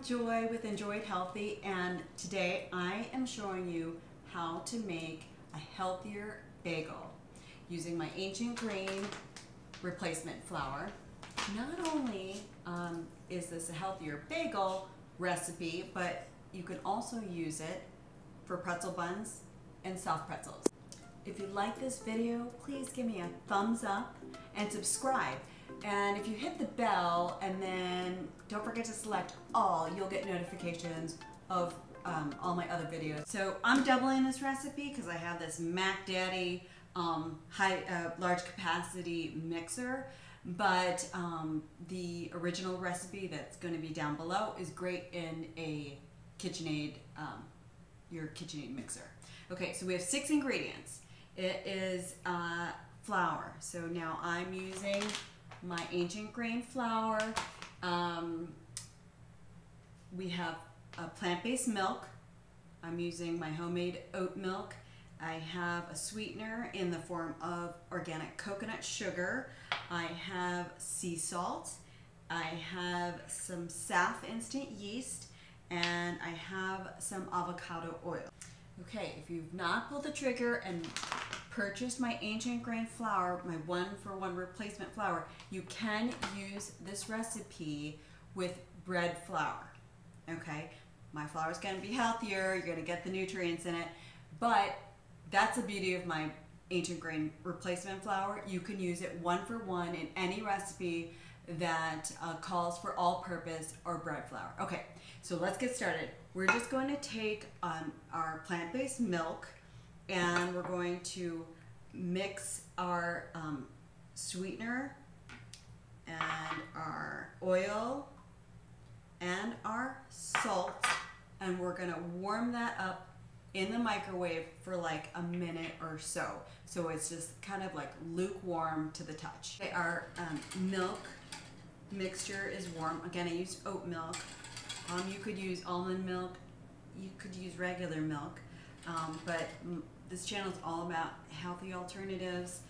Joy with Enjoy It Healthy, and today I am showing you how to make a healthier bagel using my ancient grain replacement flour. Not only is this a healthier bagel recipe, but you can also use it for pretzel buns and soft pretzels. If you like this video, please give me a thumbs up and subscribe. And if you hit the bell and then don't forget to select all, you'll get notifications of all my other videos. So I'm doubling this recipe because I have this Mac Daddy large capacity mixer, but the original recipe that's going to be down below is great in a KitchenAid, your KitchenAid mixer. Okay, so we have 6 ingredients. It is flour. So now I'm using my ancient grain flour. We have a plant-based milk. I'm using my homemade oat milk. I have a sweetener in the form of organic coconut sugar. I have sea salt. I have some Saf instant yeast, and I have some avocado oil. Okay, if you've not pulled the trigger and purchased my ancient grain flour, my 1-for-1 replacement flour, you can use this recipe with bread flour. Okay, my flour is going to be healthier, you're going to get the nutrients in it, but that's the beauty of my ancient grain replacement flour. You can use it 1-for-1 in any recipe that calls for all-purpose or bread flour. Okay, so let's get started. We're just going to take our plant-based milk, and we're going to mix our sweetener and our oil and our salt, and we're going to warm that up in the microwave for like a minute or so. So it's just kind of like lukewarm to the touch. Okay, our milk mixture is warm. Again, I used oat milk. You could use almond milk. You could use regular milk. But this channel is all about healthy alternatives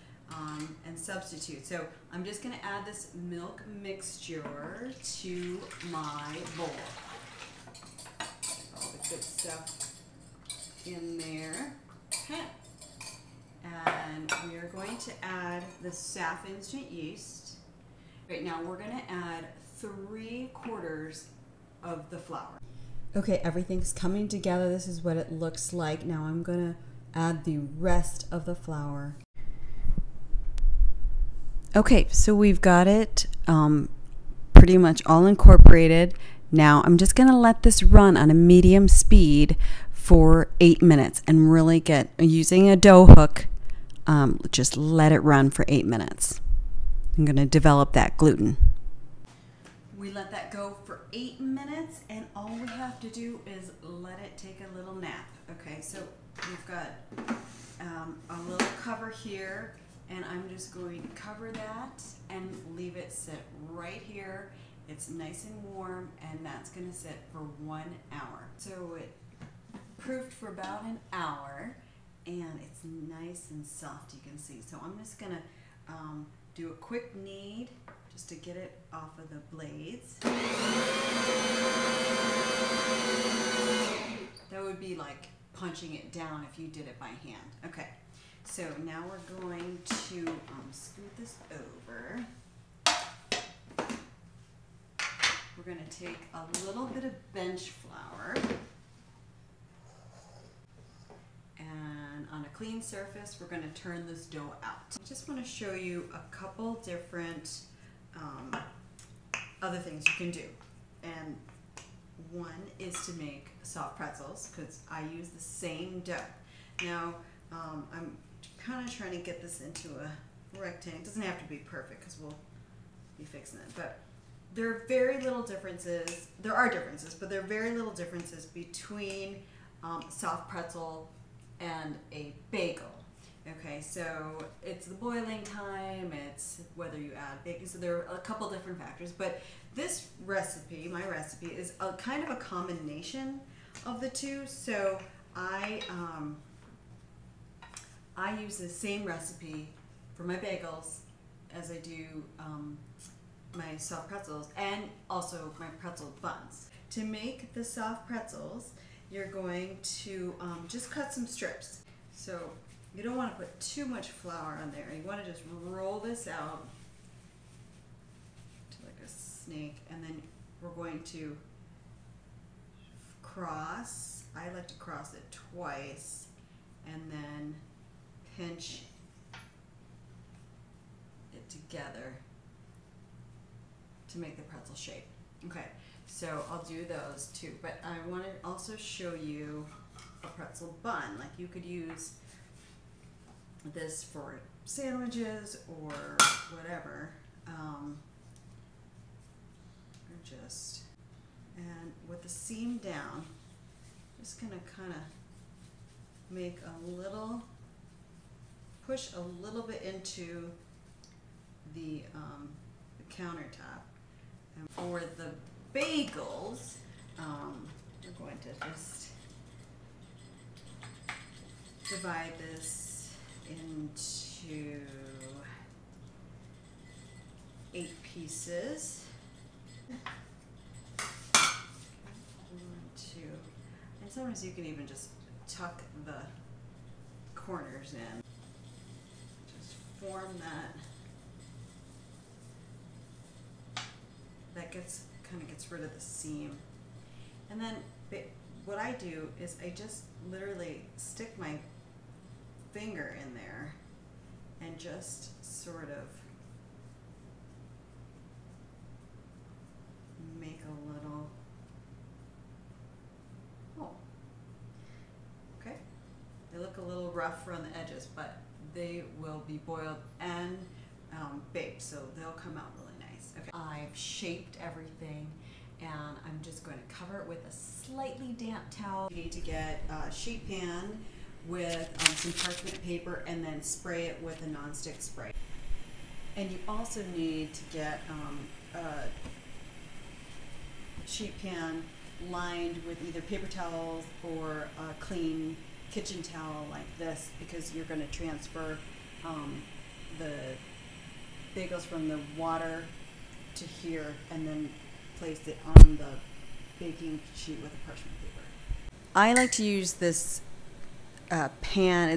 and substitutes. So I'm just going to add this milk mixture to my bowl. All the good stuff in there. Okay. And we are going to add the Saf instant yeast. Right now we're going to add 3/4 of the flour. Okay, everything's coming together. This is what it looks like. Now I'm going to add the rest of the flour. Okay, so we've got it pretty much all incorporated. Now I'm just going to let this run on a medium speed for 8 minutes and really get, using a dough hook, just let it run for 8 minutes. I'm going to develop that gluten. We let that go for 8 minutes, and all we have to do is let it take a little nap. Okay, so we've got a little cover here, and I'm just going to cover that and leave it sit right here. It's nice and warm, and that's going to sit for 1 hour. So it proofed for about an hour, and it's nice and soft, you can see. So I'm just going to do a quick knead just to get it off of the blades. That would be like punching it down if you did it by hand. Okay, so now we're going to scoot this over. We're going to take a little bit of bench flour, and on a clean surface we're going to turn this dough out. I just want to show you a couple different other things you can do, and one is to make soft pretzels, because I use the same dough. Now I'm kind of trying to get this into a rectangle. It doesn't have to be perfect because we'll be fixing it, but there are very little differences. There are differences, but there are very little differences between soft pretzel and a bagel. Okay, so it's the boiling time, it's whether you add baking, so there are a couple different factors, but this recipe, my recipe, is a kind of a combination of the two. So I use the same recipe for my bagels as I do my soft pretzels, and also my pretzel buns. To make the soft pretzels, you're going to just cut some strips. So you don't want to put too much flour on there. You want to just roll this out to like a snake, and then we're going to cross. I like to cross it twice and then pinch it together to make the pretzel shape. Okay, so I'll do those too, but I want to also show you a pretzel bun. Like you could use this for sandwiches or whatever. And with the seam down, just gonna kind of make a little, push a little bit into the countertop. And for the bagels, we're going to just divide this into 8 pieces. 1, 2, and sometimes you can even just tuck the corners in. Just form that. That kind of gets rid of the seam. And then what I do is I just literally stick my finger in there and just sort of make a little hole. Okay, they look a little rough around the edges, but they will be boiled and baked, so they'll come out really nice. Okay, I've shaped everything, and I'm just going to cover it with a slightly damp towel. You need to get a sheet pan with some parchment paper and then spray it with a nonstick spray. And you also need to get a sheet pan lined with either paper towels or a clean kitchen towel like this, because you're going to transfer the bagels from the water to here and then place it on the baking sheet with a parchment paper. I like to use this pan.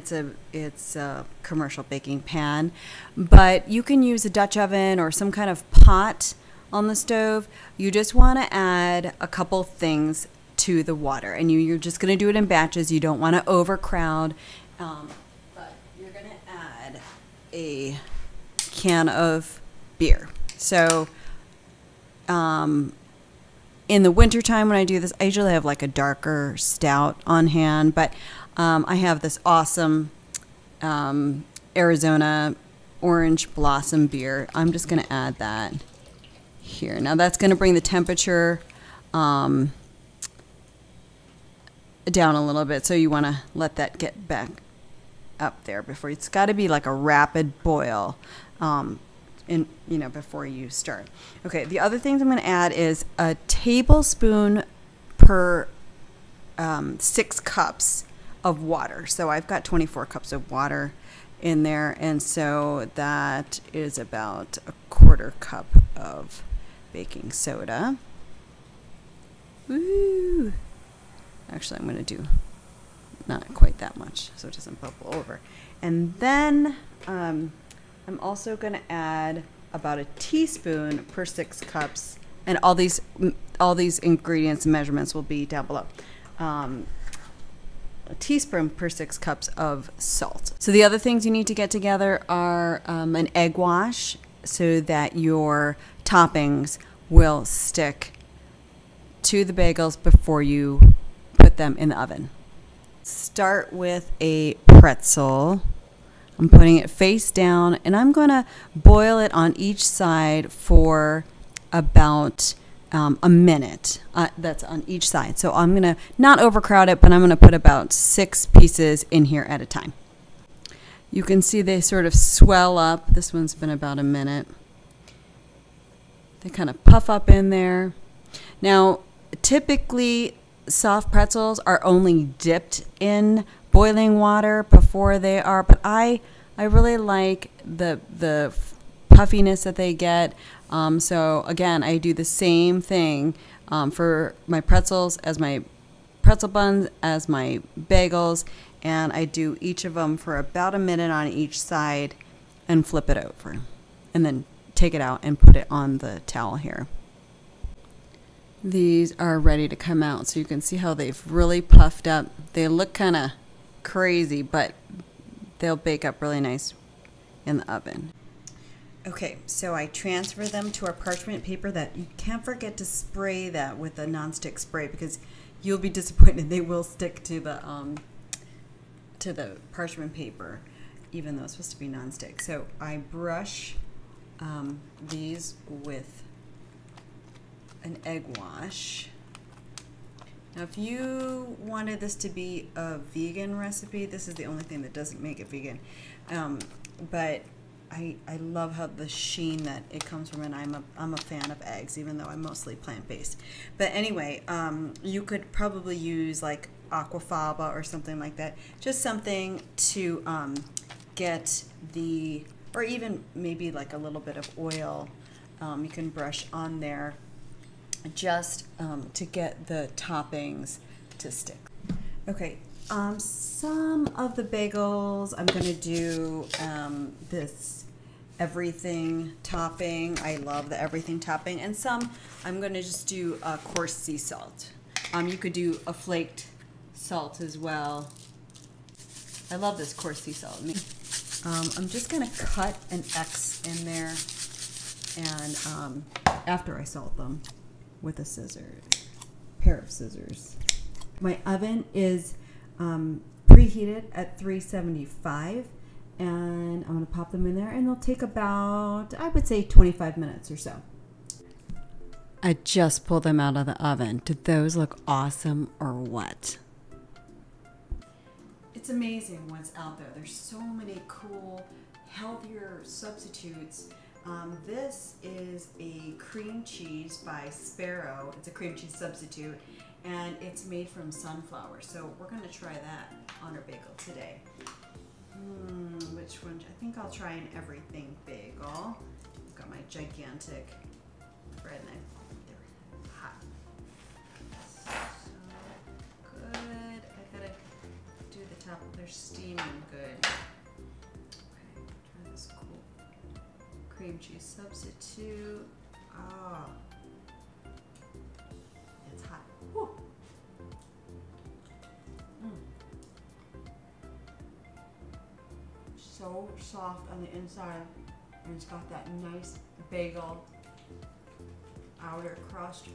It's a commercial baking pan, but you can use a Dutch oven or some kind of pot on the stove. You just want to add a couple things to the water, and you're just going to do it in batches. You don't want to overcrowd, but you're going to add a can of beer. So in the wintertime when I do this, I usually have like a darker stout on hand, but I have this awesome Arizona orange blossom beer. I'm just going to add that here. Now that's going to bring the temperature down a little bit, so you want to let that get back up there before. It's got to be like a rapid boil before you start. Okay, the other things I'm going to add is a tablespoon per 6 cups of water. So I've got 24 cups of water in there, and so that is about a 1/4 cup of baking soda. Woo! Actually, I'm going to do not quite that much so it doesn't bubble over. And then I'm also going to add about a teaspoon per 6 cups, and all these ingredients and measurements will be down below. A teaspoon per 6 cups of salt. So the other things you need to get together are an egg wash, so that your toppings will stick to the bagels before you put them in the oven. Start with a pretzel. I'm putting it face down, and I'm going to boil it on each side for about a minute. That's on each side. So I'm going to not overcrowd it, but I'm going to put about 6 pieces in here at a time. You can see they sort of swell up. This one's been about a minute. They kind of puff up in there. Now, typically, soft pretzels are only dipped in boiling water before they are, but I really like the puffiness that they get. So again, I do the same thing. for my pretzels, as my pretzel buns, as my bagels, and I do each of them for about a minute on each side and flip it over and then take it out and put it on the towel here. These are ready to come out, so you can see how they've really puffed up. They look kind of crazy, but they'll bake up really nice in the oven. Okay, so I transfer them to our parchment paper. That you can't forget to spray that with a nonstick spray, because you'll be disappointed. They will stick to the parchment paper, even though it's supposed to be nonstick. So I brush these with an egg wash. Now, if you wanted this to be a vegan recipe, this is the only thing that doesn't make it vegan. But I love how the sheen that it comes from, and I'm a fan of eggs, even though I'm mostly plant-based. But anyway, you could probably use like Aquafaba or something like that. Just something to get the, or even maybe like a little bit of oil you can brush on there, just to get the toppings to stick. Okay, some of the bagels I'm going to do this everything topping. I love the everything topping. And some I'm going to just do coarse sea salt. You could do a flaked salt as well. I love this coarse sea salt. I'm just going to cut an X in there, and after I salt them with a pair of scissors. My oven is preheated at 375, and I'm going to pop them in there, and they'll take about, I would say, 25 minutes or so. I just pulled them out of the oven. Did those look awesome or what? It's amazing what's out there. There's so many cool, healthier substitutes. This is a cream cheese by Sparrow. It's a cream cheese substitute, and it's made from sunflower. So we're going to try that on our bagel today. Which one? I think I'll try an everything bagel. I've got my gigantic bread knife. They're hot. So good. I gotta do the top. They're steaming good. Okay, try this cool cream cheese substitute. Ah, it's hot. Whew. So soft on the inside, and it's got that nice bagel outer crust.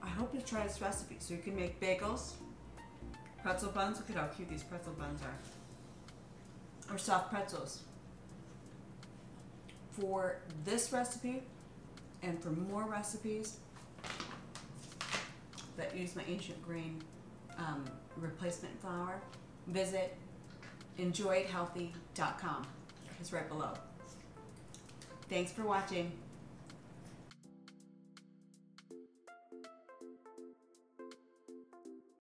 I hope you try this recipe so you can make bagels, pretzel buns. Look at how cute these pretzel buns are, or soft pretzels. For this recipe and for more recipes that use my ancient grain replacement flour, visit enjoyedhealthy.com. It's right below. Thanks for watching.